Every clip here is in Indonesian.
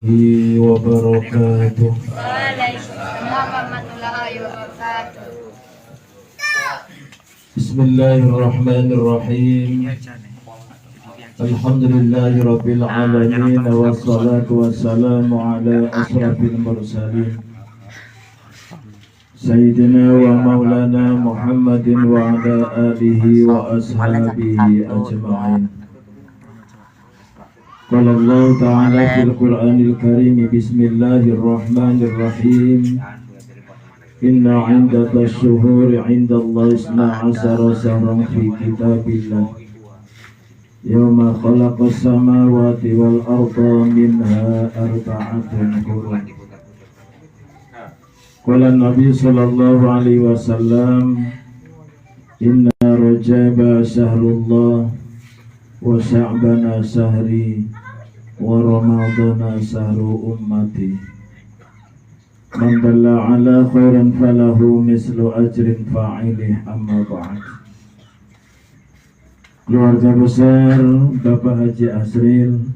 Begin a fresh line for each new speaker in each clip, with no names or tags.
wabarakatuh.
Waalaikumsalam warahmatullahi wabarakatuh.
Bismillahirrahmanirrahim. Alhamdulillahi rabbil alamin, wassalatu wassalamu ala asrafil mursalin Sayyidina wa maulana Muhammadin wa ala alihi wa ashabihi ajma'in. Qala Allah ta'ala fil Qur'anil Karim, bismillahirrahmanirrahim. Inna 'iddata syuhuri 'inda Allah isna asara syahran fi kitabillah yawma khalaqas samawati wal arda minha arba'atun hurum. Qala Nabi sallallahu alaihi wasallam, inna rajaba syahrullah wa sya'bana syahri wa ramadana syahru ummati. Man dalla ala khairan falahu mislu ajrin fa'ilih, amma ba'd. Keluarga besar Bapak Haji Asril,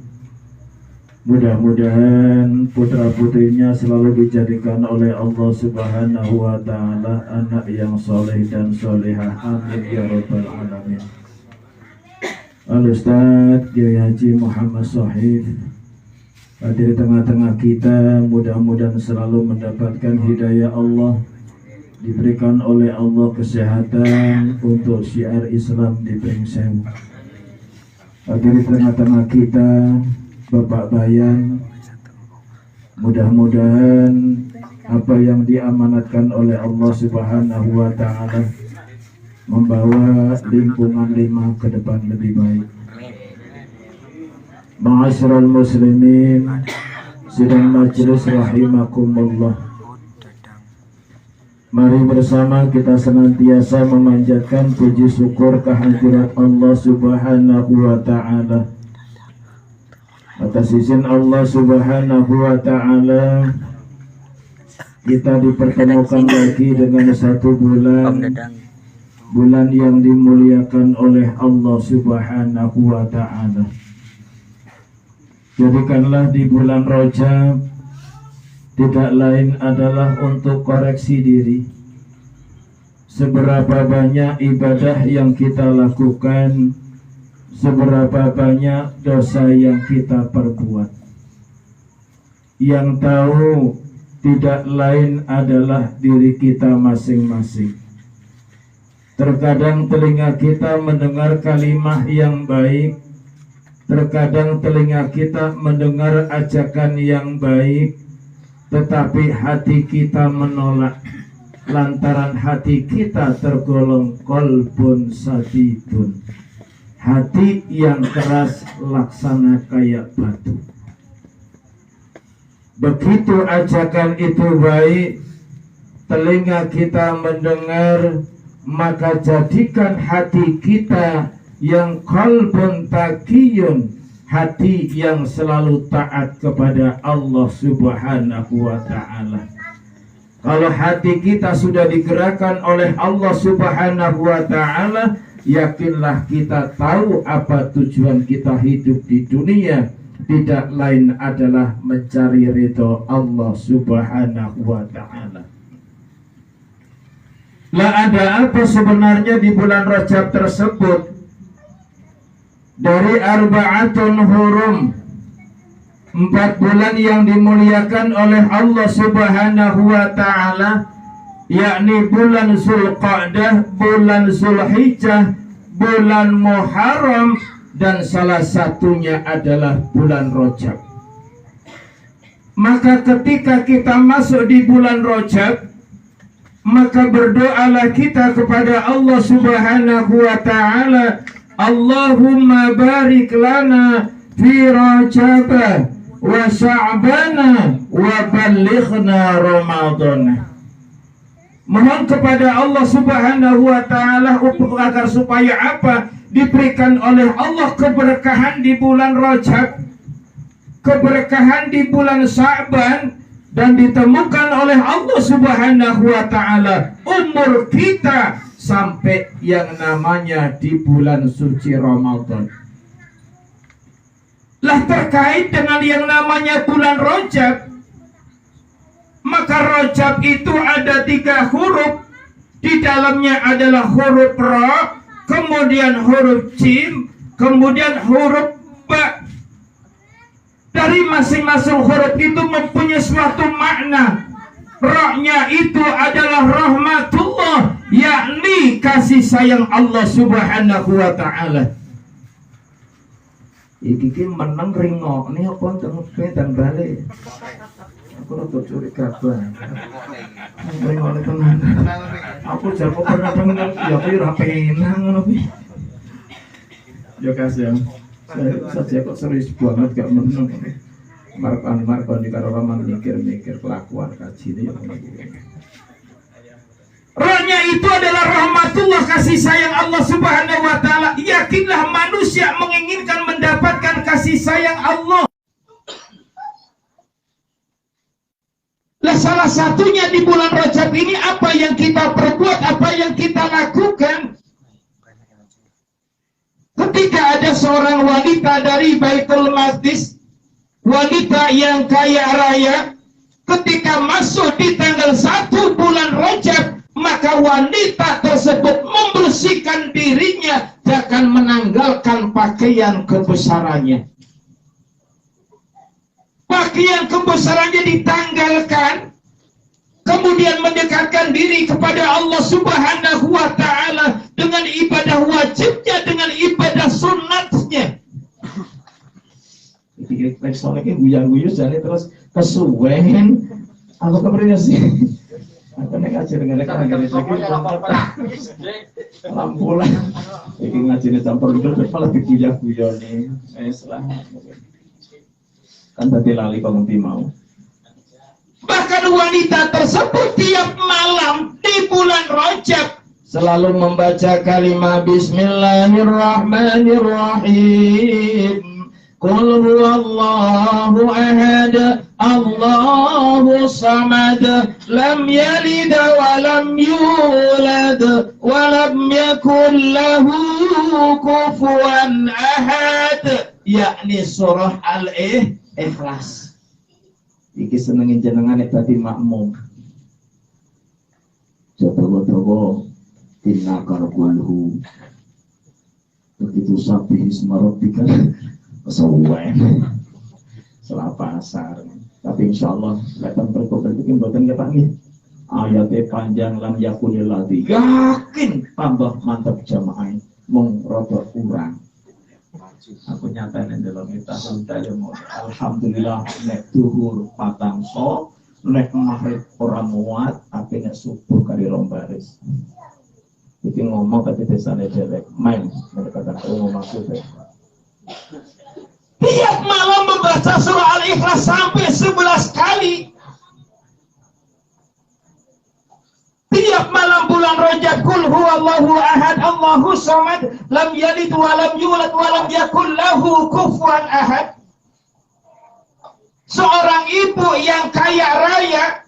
mudah-mudahan putra-putrinya selalu dijadikan oleh Allah Subhanahu wa ta'ala anak yang soleh dan solehah, amin ya rabbal alamin. Al-Ustadz Kiai Haji Muhammad Shahif hadir di tengah-tengah kita, mudah-mudahan selalu mendapatkan hidayah Allah, diberikan oleh Allah kesehatan untuk syiar Islam di Brengseng. Hadir di tengah-tengah kita Bapak Bayan, mudah-mudahan apa yang diamanatkan oleh Allah Subhanahu wa ta'ala membawa lingkungan lima ke depan lebih baik. Ma'asyiral muslimin, sidang majelis rahimakumullah. Mari bersama kita senantiasa memanjatkan puji syukur kehadirat Allah Subhanahu wa ta'ala. Atas izin Allah Subhanahu wa ta'ala, kita dipertemukan lagi dengan satu bulan yang dimuliakan oleh Allah Subhanahu wa ta'ala. Jadikanlah di bulan Rajab tidak lain adalah untuk koreksi diri. Seberapa banyak ibadah yang kita lakukan, seberapa banyak dosa yang kita perbuat. Yang tahu tidak lain adalah diri kita masing-masing. Terkadang telinga kita mendengar kalimah yang baik, terkadang telinga kita mendengar ajakan yang baik, tetapi hati kita menolak, lantaran hati kita tergolong qalbun sadidun, hati yang keras laksana kayak batu. Begitu ajakan itu baik, telinga kita mendengar, maka jadikan hati kita yang qalbun taqiyun, hati yang selalu taat kepada Allah Subhanahu wa ta'ala. Kalau hati kita sudah digerakkan oleh Allah Subhanahu wa ta'ala, yakinlah kita tahu apa tujuan kita hidup di dunia, tidak lain adalah mencari ridho Allah Subhanahu wa ta'ala. Lah ada apa sebenarnya di bulan Rajab tersebut? Dari arba'atun hurum, 4 bulan yang dimuliakan oleh Allah Subhanahu wa ta'ala, yakni bulan Zulqa'dah, bulan Zulhijjah, bulan Muharram, dan salah satunya adalah bulan Rajab. Maka ketika kita masuk di bulan Rajab, maka berdoalah kita kepada Allah Subhanahu wa ta'ala, Allahumma barik lana fi Rajab wa Sya'bana wa ballighna Ramadan. Mohon kepada Allah Subhanahu wa ta'ala agar supaya apa? Diberikan oleh Allah keberkahan di bulan Rajab, keberkahan di bulan Sya'ban, dan ditemukan oleh Allah Subhanahu wa ta'ala umur kita sampai yang namanya di bulan suci Ramadan. Lah terkait dengan yang namanya bulan Rajab, maka Rajab itu ada 3 huruf. Di dalamnya adalah huruf Ra, kemudian huruf Jim, kemudian huruf Ba. Dari masing-masing huruf itu mempunyai suatu makna. Ra-nya itu adalah rahmatullah, yakni kasih sayang Allah Subhanahu wa ta'ala. Iki meneng ringok ini apa dan balik. Aku rada curiga banget. Ringok tenan. Aku jago pernah dengar ya aku ora penang ngono kuwi. Ya kasih. Saya kok serius banget gak meneng. Markan di karo Roman mikir-mikir kelakuan kaji ini. Rohnya itu adalah rahmatullah, kasih sayang Allah Subhanahu wa ta'ala. Yakinlah manusia menginginkan mendapatkan kasih sayang Allah. Lah salah satunya di bulan Rajab ini apa yang kita perbuat, apa yang kita lakukan. Ketika ada seorang wanita dari Baitul Maqdis, wanita yang kaya raya, ketika masuk di tanggal 1 bulan Rajab, maka wanita tersebut membersihkan dirinya dan menanggalkan pakaian kebesarannya. Pakaian kebesarannya ditanggalkan, kemudian mendekatkan diri kepada Allah Subhanahu wa ta'ala dengan ibadah wajibnya, dengan ibadah sunatnya. Soalnya guyu-guyu jadi terus kesuwen. Aku kepriye sih? Aku nek ngaji dengan rekan lampu lah. Iki ngajine campur itu malah diguyu-guyu nih. Lah. Kan tadi lali pengemudi mau. Bahkan wanita tersebut tiap malam di bulan Rajab selalu membaca kalimat Bismillahirrahmanirrahim. Qul huwallahu ahad, Allahu samad, lam yalid wa lam yulad wa lam yakul lahu kufuwan ahad, yakni surah Al-Ikhlas. Iki senengin jenengan nek dadi makmum. Coba-coba inna karqulhu. Begitu sabih isma rabbika kesuwen. Selapa asar. Tapi insyaallah datang berkobar iki mboten kepanggih. Ayatnya panjang lam yakunil ladzi. Yakin tambah mantap jamaah mung rada kurang. Aku nyatain dalam tahun dalam alhamdulillah nek duhur patang so nek maghrib orang muat tapi nek subuh kali rombaris. Iki ngomong ke desane dewek main mereka kata ngomong maksudnya. Tiap malam membaca surah Al-Ikhlas sampai 11 kali. Tiap malam bulan Rajab, Qul huwallahu ahad, Allahu samad, lam yalid wa lam yulad wa lam yakul lahu kufuwan ahad. Seorang ibu yang kaya raya,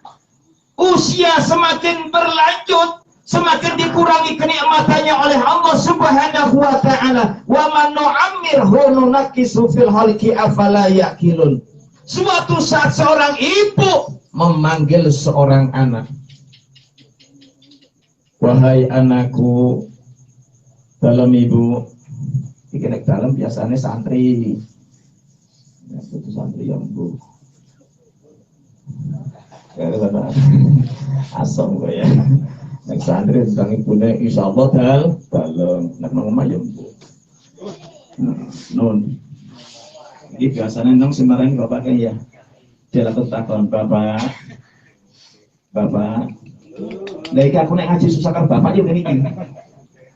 usia semakin berlanjut, semakin dikurangi kenikmatannya oleh Allah Subhanahu wa ta'ala. Wa man nu'ammirhu nunakkisu fil khalqi afala yaqilun. Suatu saat seorang ibu memanggil seorang anak. Wahai anakku, dalam ibu, iki dalam biasanya santri, ya itu santri yang bu, asam gue ya, nek santri tentang ibunya insya Allah dalam, nek ngomong yang bu, nun, ini biasanya nong sembarangan bapaknya ya, dia lakukan takon bapak. Lagi aku naik ngaji susah kan bapak juga ini.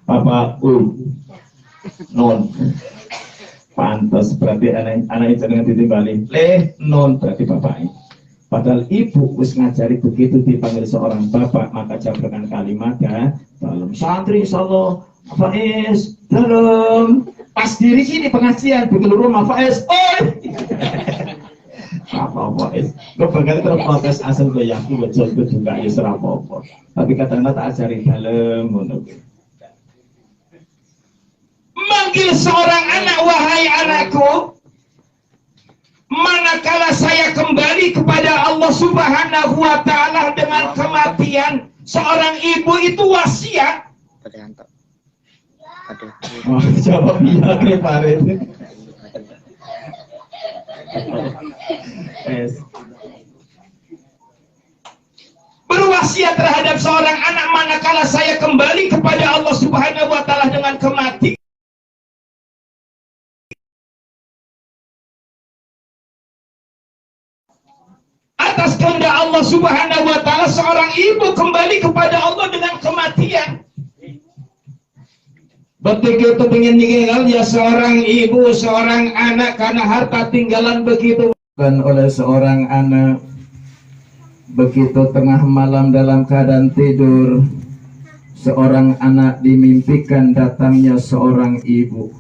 Bapak non. Pantas berarti anak itu dengan ditimbali. Non berarti bapaknya. Padahal ibu wis ngajari begitu dipanggil seorang bapak maka jawabkan kalimat ya dalam santri insyaallah Faiz dalam pas diri sini pengajian begitu rumah Faiz apa-apa gue bakal terprotes asal gue yakin betul gue juga ya apa-apa tapi kata-kata tak ajari dalam manggil seorang anak, wahai anakku manakala saya kembali kepada Allah Subhanahu wa Ta'ala dengan kematian. Seorang ibu itu wasiat. Oh, jawab iya kemarin. Yes. Berwasiat terhadap seorang anak manakala saya kembali kepada Allah Subhanahu wa Ta'ala dengan kematian. Atas kehendak Allah Subhanahu wa Ta'ala, seorang ibu kembali kepada Allah dengan kematian. Begitu ingin meninggal ya seorang ibu, seorang anak karena harta tinggalan begitu oleh seorang anak. Begitu tengah malam dalam keadaan tidur, seorang anak dimimpikan datangnya seorang ibu.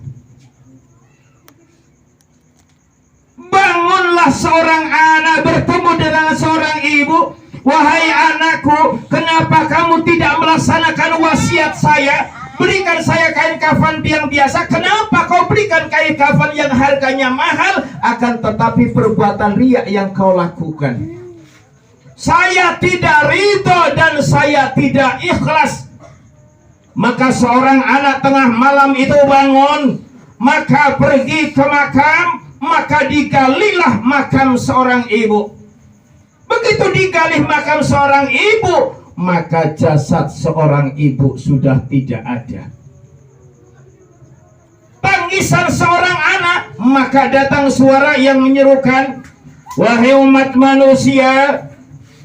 Bangunlah seorang anak bertemu dengan seorang ibu. Wahai anakku, kenapa kamu tidak melaksanakan wasiat saya? Berikan saya kain kafan yang biasa. Kenapa kau berikan kain kafan yang harganya mahal? Akan tetapi perbuatan riya yang kau lakukan, saya tidak ridho dan saya tidak ikhlas. Maka seorang anak tengah malam itu bangun, maka pergi ke makam, maka digalilah makam seorang ibu. Begitu digali makam seorang ibu, maka jasad seorang ibu sudah tidak ada. Tangisan seorang anak, maka datang suara yang menyerukan, wahai umat manusia,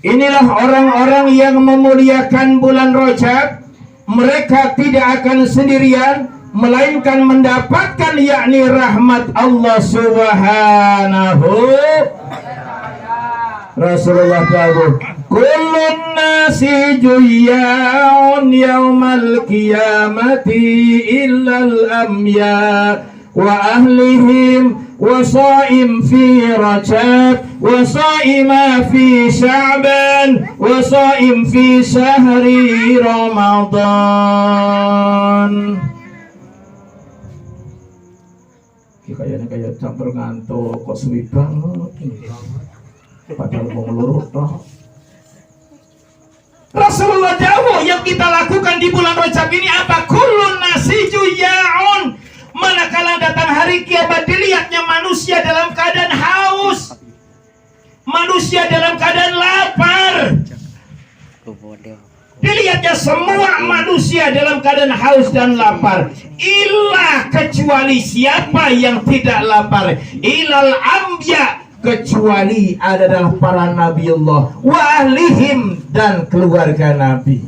inilah orang-orang yang memuliakan bulan Rajab. Mereka tidak akan sendirian, melainkan mendapatkan yakni rahmat Allah Subhanahu. Rasulullah dawuh, kullun nasi juyya'un yaumal qiyamati illal amya wa ahlihim wa sha'im fi Rajab wa sha'ima fi Sya'ban wa sha'im fi syahri Ramadan. Kayaknya kayak campur ngantuk kok suwi banget. Padahal mau ngelurut toh. Rasulullah jawab, yang kita lakukan di bulan Rajab ini apa? Kullun nasiju ya'un. Manakala datang hari kiamat, dilihatnya manusia dalam keadaan haus, manusia dalam keadaan lapar. Dilihatnya semua manusia dalam keadaan haus dan lapar. Ilah, kecuali siapa yang tidak lapar. Ilal amya, kecuali adalah para nabi Allah, wa ahlihim, dan keluarga nabi.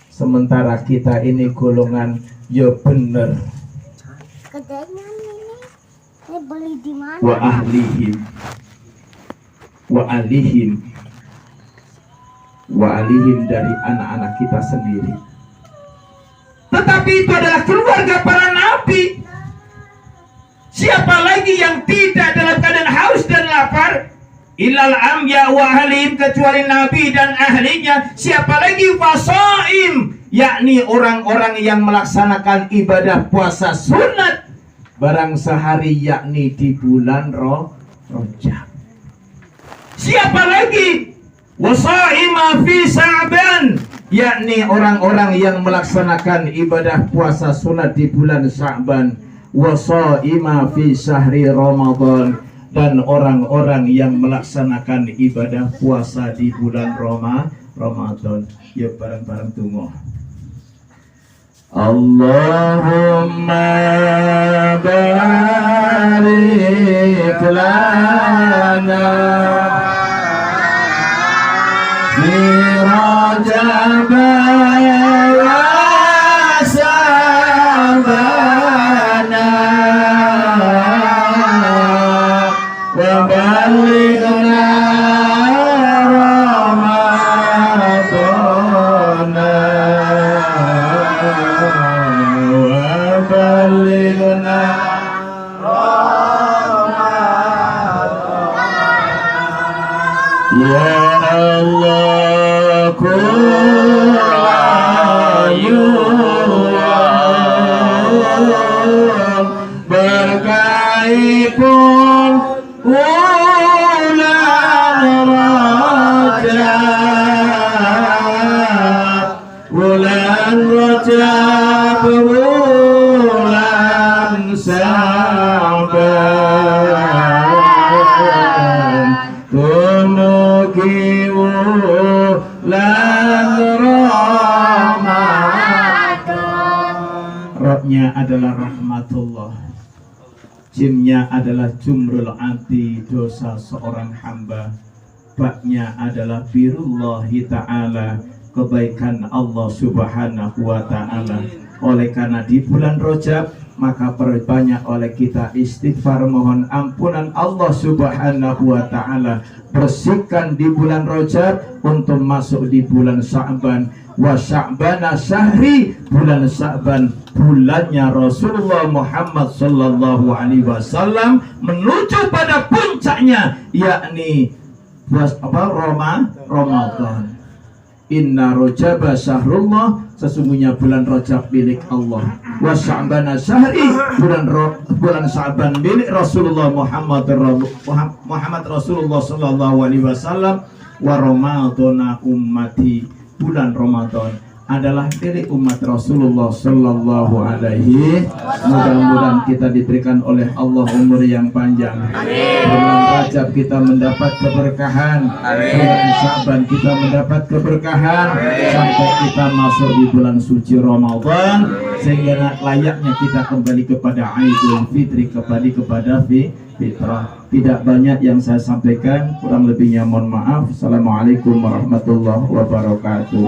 Sementara kita ini golongan ya bener.
Kedainya ini beli di mana?
Wa ahlihim, wa alihim, wa alihim, dari anak-anak kita sendiri. Tetapi itu adalah keluarga para nabi. Siapa lagi yang tidak dalam keadaan haus dan lapar? Ilal amya wa ahlihim, kecuali nabi dan ahlinya. Siapa lagi? Fasaim, yakni orang-orang yang melaksanakan ibadah puasa sunat barang sehari, yakni di bulan Rajab. Siapa lagi? Wasaima fi Sya'ban, yakni orang-orang yang melaksanakan ibadah puasa sunat di bulan Sya'ban. Wasaima fi syahri Ramadan, dan orang-orang yang melaksanakan ibadah puasa di bulan Ramadan. Ya bareng-bareng tunggu. Allahumma barik lana fi Rajab wa Sya'ban wa balighna Ramadan wa balighna Ramadan. Ya Allah, berkahi pun bulan Rajab, bulan Rajab, bulan Sa'ban, tumugi bulan Ramadan. Rohnya adalah rahmatullah, jimnya adalah jumrul ati, dosa seorang hamba, baknya adalah birullahi ta'ala, kebaikan Allah subhanahu wa ta'ala. Oleh karena di bulan Rajab, maka perbanyak oleh kita istighfar, mohon ampunan Allah subhanahu wa ta'ala. Bersihkan di bulan Rajab untuk masuk di bulan Sa'ban. Wa Sya'bana syahri, bulan Sa'ban bulannya Rasulullah Muhammad sallallahu alaihi wasallam, menuju pada puncaknya, yakni Ramadan. Inna Rajaba syahrullah, sesungguhnya bulan Rajab milik Allah. Wa Sya'bana syahri, bulan Sya'ban milik Rasulullah Muhammad Rasulullah sallallahu alaihi wasallam. Wa Ramadana ummati, bulan Ramadan adalah milik umat Rasulullah sallallahu alaihi. Mudah-mudahan kita diberikan oleh Allah umur yang panjang. Bulan Rajab kita mendapat keberkahan, bulan Sa'ban kita mendapat keberkahan, sampai kita masuk di bulan suci Ramadan, sehingga layaknya kita kembali kepada Idul Fitri, kembali kepada fitrah. Tidak banyak yang saya sampaikan, kurang lebihnya mohon maaf. Assalamualaikum warahmatullahi wabarakatuh.